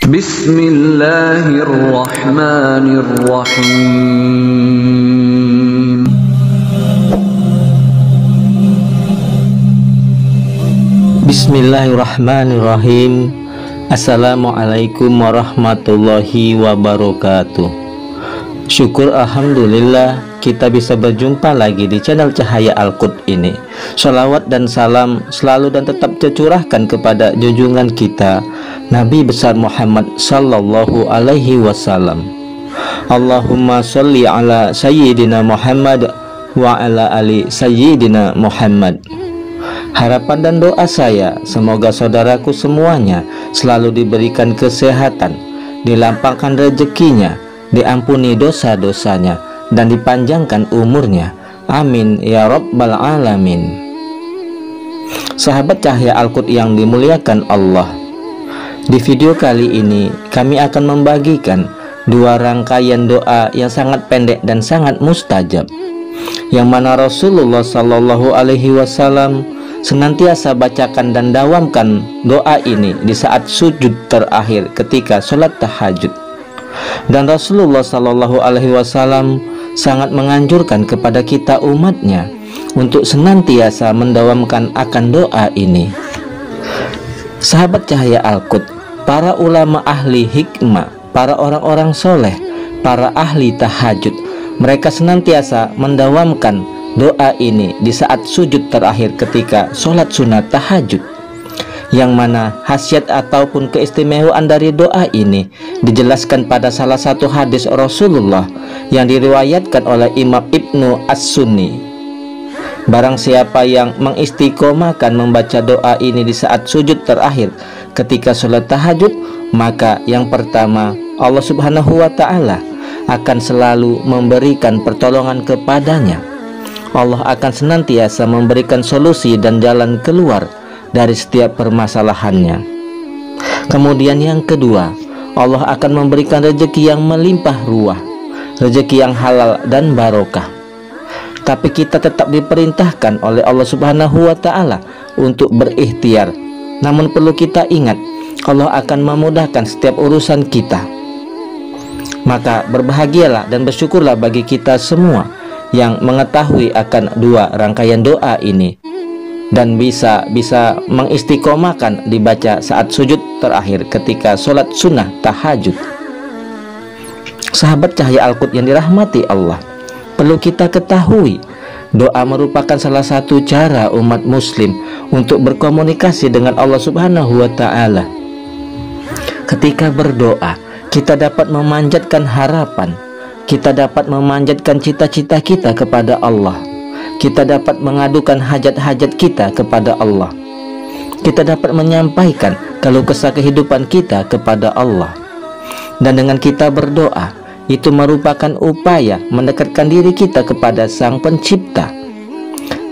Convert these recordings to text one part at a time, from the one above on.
Bismillahirrahmanirrahim. Bismillahirrahmanirrahim. Assalamualaikum warahmatullahi wabarakatuh. Syukur alhamdulillah kita bisa berjumpa lagi di channel Cahaya Al-Qud ini. Shalawat dan salam selalu dan tetap tercurahkan kepada junjungan kita Nabi besar Muhammad sallallahu alaihi wasallam. Allahumma sholli ala sayyidina Muhammad wa ala ali sayyidina Muhammad. Harapan dan doa saya semoga saudaraku semuanya selalu diberikan kesehatan, dilapangkan rezekinya, diampuni dosa-dosanya, dan dipanjangkan umurnya. Amin ya rabbal alamin. Sahabat Cahaya Al-Qud yang dimuliakan Allah, di video kali ini kami akan membagikan dua rangkaian doa yang sangat pendek dan sangat mustajab, yang mana Rasulullah Shallallahu Alaihi Wasallam senantiasa bacakan dan dawamkan doa ini di saat sujud terakhir ketika sholat tahajud. Dan Rasulullah Shallallahu Alaihi Wasallam sangat menganjurkan kepada kita umatnya untuk senantiasa mendawamkan akan doa ini. Sahabat Cahaya Al-Qud, para ulama ahli hikmah, para orang-orang soleh, para ahli tahajud, mereka senantiasa mendawamkan doa ini di saat sujud terakhir ketika sholat sunat tahajud, yang mana khasiat ataupun keistimewaan dari doa ini dijelaskan pada salah satu hadis Rasulullah yang diriwayatkan oleh Imam Ibnu As-Sunni. Barang siapa yang mengistiqomahkan membaca doa ini di saat sujud terakhir ketika sholat tahajud, maka yang pertama, Allah Subhanahu wa Ta'ala akan selalu memberikan pertolongan kepadanya. Allah akan senantiasa memberikan solusi dan jalan keluar dari setiap permasalahannya. Kemudian yang kedua, Allah akan memberikan rezeki yang melimpah ruah, rezeki yang halal dan barokah. Tapi kita tetap diperintahkan oleh Allah Subhanahu wa Ta'ala untuk berikhtiar. Namun perlu kita ingat, Allah akan memudahkan setiap urusan kita. Maka berbahagialah dan bersyukurlah bagi kita semua yang mengetahui akan dua rangkaian doa ini dan bisa mengistiqomahkan dibaca saat sujud terakhir ketika sholat sunnah tahajud. Sahabat Cahaya Al-Qud yang dirahmati Allah, perlu kita ketahui, doa merupakan salah satu cara umat muslim untuk berkomunikasi dengan Allah Subhanahu wa Ta'ala. Ketika berdoa, kita dapat memanjatkan harapan, kita dapat memanjatkan cita-cita kita kepada Allah, kita dapat mengadukan hajat-hajat kita kepada Allah, kita dapat menyampaikan keluh kesah kehidupan kita kepada Allah. Dan dengan kita berdoa, itu merupakan upaya mendekatkan diri kita kepada Sang Pencipta.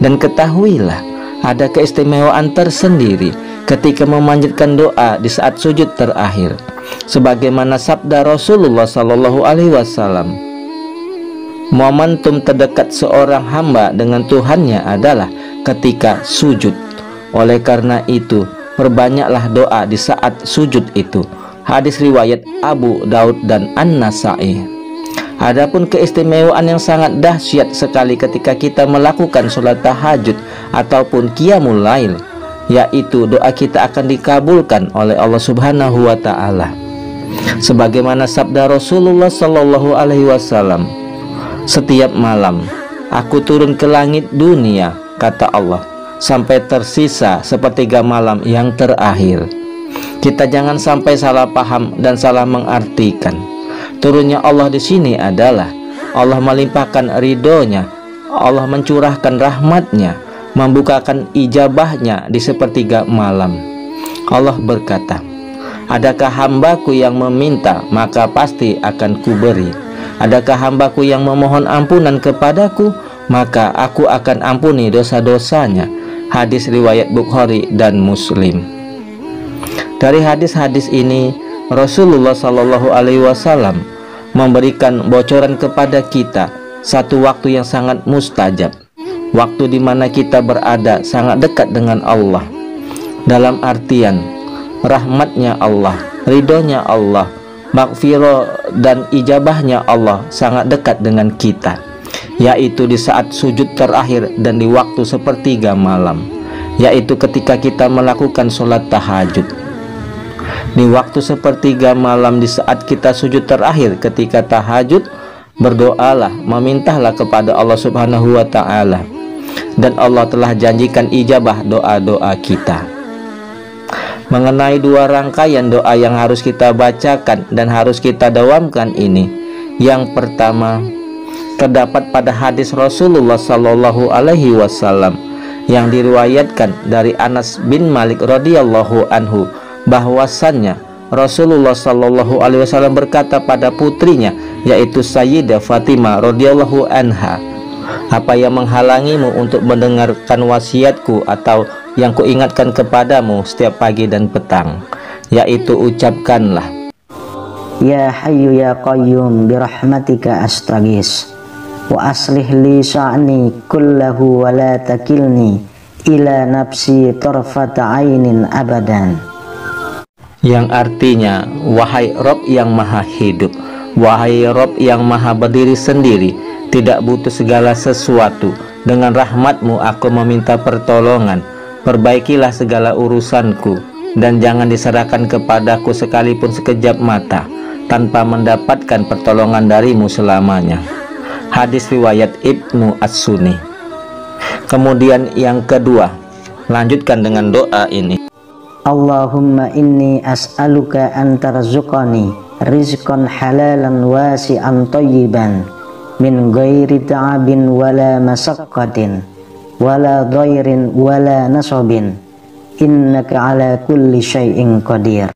Dan ketahuilah, ada keistimewaan tersendiri ketika memanjatkan doa di saat sujud terakhir, sebagaimana sabda Rasulullah Sallallahu Alaihi Wasallam, momentum terdekat seorang hamba dengan Tuhannya adalah ketika sujud. Oleh karena itu, perbanyaklah doa di saat sujud itu. Hadis riwayat Abu Daud dan An-Nasai. Adapun keistimewaan yang sangat dahsyat sekali ketika kita melakukan sholat tahajud ataupun qiyamul lail, yaitu doa kita akan dikabulkan oleh Allah Subhanahu wa Ta'ala. Sebagaimana sabda Rasulullah Sallallahu Alaihi Wasallam, setiap malam aku turun ke langit dunia, kata Allah, sampai tersisa sepertiga malam yang terakhir. Kita jangan sampai salah paham dan salah mengartikan. Turunnya Allah di sini adalah Allah melimpahkan ridhonya, Allah mencurahkan rahmatnya, membukakan ijabahnya di sepertiga malam. Allah berkata, adakah hambaku yang meminta, maka pasti akan kuberi. Adakah hambaku yang memohon ampunan kepadaku, maka aku akan ampuni dosa-dosanya. Hadis riwayat Bukhari dan Muslim. Dari hadis-hadis ini, Rasulullah Shallallahu Alaihi Wasallam memberikan bocoran kepada kita satu waktu yang sangat mustajab, waktu di mana kita berada sangat dekat dengan Allah, dalam artian rahmatnya Allah, ridhonya Allah, maghfirah dan ijabahnya Allah sangat dekat dengan kita, yaitu di saat sujud terakhir dan di waktu sepertiga malam, yaitu ketika kita melakukan sholat tahajud. Di waktu sepertiga malam, di saat kita sujud terakhir ketika tahajud, berdoalah, memintahlah kepada Allah Subhanahu wa ta'ala, dan Allah telah janjikan ijabah doa-doa kita. Mengenai dua rangkaian doa yang harus kita bacakan dan harus kita dawamkan ini, yang pertama terdapat pada hadis Rasulullah Shallallahu Alaihi Wasallam yang diriwayatkan dari Anas bin Malik radhiyallahu anhu, bahwasannya Rasulullah Shallallahu Alaihi Wasallam berkata pada putrinya, yaitu Sayyidah Fatimah radhiyallahu anha, apa yang menghalangimu untuk mendengarkan wasiatku atau yang kuingatkan kepadamu setiap pagi dan petang, yaitu ucapkanlah, Ya Hayyu ya Qayyum birahmatika astaghis wa aslih li sya'ni kullahu wa la takilni ila nafsi tarfata ainin abadan. Yang artinya, wahai Rob yang maha hidup, wahai Rob yang maha berdiri sendiri, tidak butuh segala sesuatu, dengan rahmatmu aku meminta pertolongan, perbaikilah segala urusanku, dan jangan diserahkan kepadaku sekalipun sekejap mata tanpa mendapatkan pertolongan darimu selamanya. Hadis riwayat Ibnu As-Sunni. Kemudian yang kedua, lanjutkan dengan doa ini. Allahumma inni as'aluka an tarzuqani rizqan halalan wasi'an thayyiban min ghairi ta'abin wala masaqqatin wala dhairin wala nasabin innaka ala kulli syai'in qadir.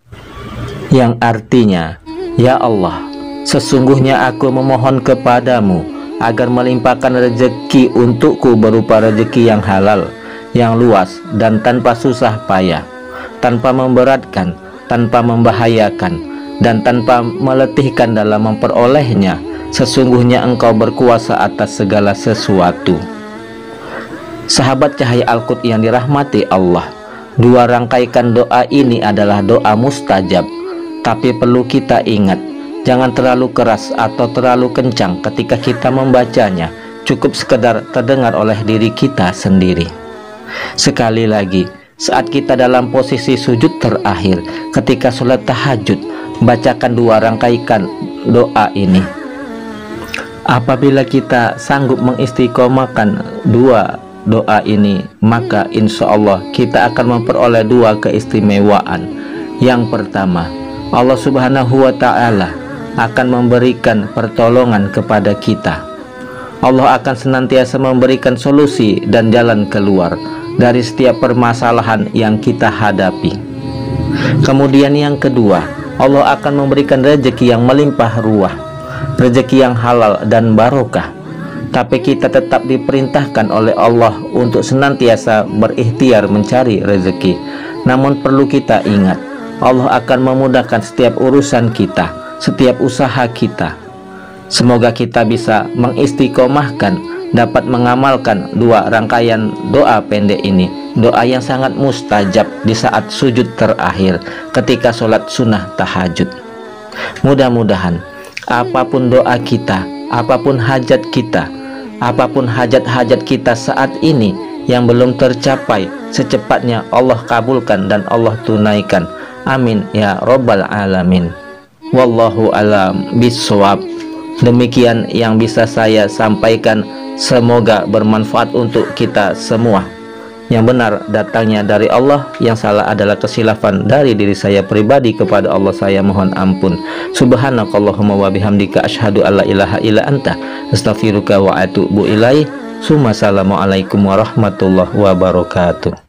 Yang artinya, ya Allah, sesungguhnya aku memohon kepadamu agar melimpahkan rezeki untukku berupa rezeki yang halal, yang luas dan tanpa susah payah, tanpa memberatkan, tanpa membahayakan, dan tanpa meletihkan dalam memperolehnya. Sesungguhnya engkau berkuasa atas segala sesuatu. Sahabat cahaya Al-Qud yang dirahmati Allah, dua rangkaian doa ini adalah doa mustajab, tapi perlu kita ingat, jangan terlalu keras atau terlalu kencang ketika kita membacanya, cukup sekedar terdengar oleh diri kita sendiri. Sekali lagi, saat kita dalam posisi sujud terakhir ketika sholat tahajud, bacakan dua rangkaian doa ini. Apabila kita sanggup mengistiqomahkan dua doa ini, maka insya Allah kita akan memperoleh dua keistimewaan. Yang pertama, Allah Subhanahu wa ta'ala akan memberikan pertolongan kepada kita. Allah akan senantiasa memberikan solusi dan jalan keluar dari setiap permasalahan yang kita hadapi. Kemudian yang kedua, Allah akan memberikan rezeki yang melimpah ruah, rezeki yang halal dan barokah. Tapi kita tetap diperintahkan oleh Allah untuk senantiasa berikhtiar mencari rezeki. Namun perlu kita ingat, Allah akan memudahkan setiap urusan kita, setiap usaha kita. Semoga kita bisa mengistiqomahkan, dapat mengamalkan dua rangkaian doa pendek ini, doa yang sangat mustajab di saat sujud terakhir ketika sholat sunnah tahajud. Mudah-mudahan apapun doa kita, apapun hajat kita, apapun hajat-hajat kita saat ini yang belum tercapai, secepatnya Allah kabulkan dan Allah tunaikan. Amin ya Rabbal Alamin. Wallahu alam bisawab. Demikian yang bisa saya sampaikan, semoga bermanfaat untuk kita semua. Yang benar datangnya dari Allah, yang salah adalah kesilafan dari diri saya pribadi. Kepada Allah saya mohon ampun. Subhanakallahumma wa bihamdika asyhadu alla ilaha illa anta astaghfiruka wa atubu ilaih. Assalamualaikum warahmatullahi wabarakatuh.